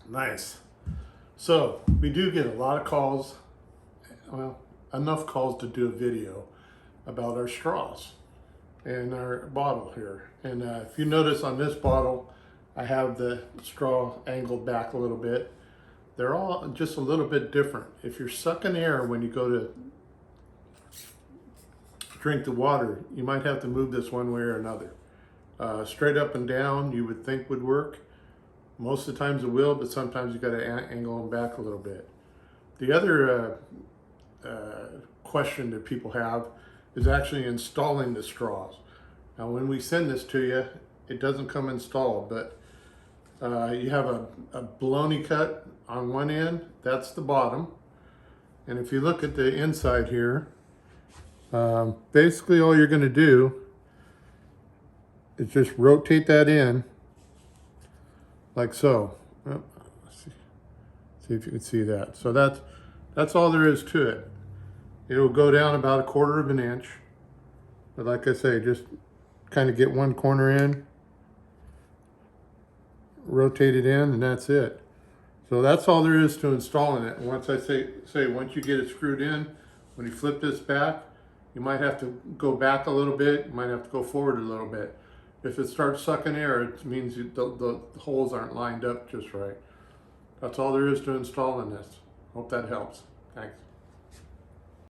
Nice. So we do get a lot of calls, well, enough calls to do a video about our straws and our bottle here. And if you notice on this bottle, I have the straw angled back a little bit. They're all just a little bit different. If you're sucking air when you go to drink the water, you might have to move this one way or another. Straight up and down, you would think would work. Most of the times it will, but sometimes you got to angle them back a little bit. The other question that people have is actually installing the straws. Now, when we send this to you, it doesn't come installed, but you have a baloney cut on one end, that's the bottom. And if you look at the inside here, basically all you're going to do is just rotate that in like so. Oh, see if you can see that. So that's all there is to it. It'll go down about 1/4 of an inch. But like I say, just kind of get one corner in, rotate it in, and that's it. So that's all there is to installing it. And once I say once you get it screwed in, when you flip this back, you might have to go back a little bit, you might have to go forward a little bit. If it starts sucking air, it means the holes aren't lined up just right. That's all there is to installing this. Hope that helps. Thanks.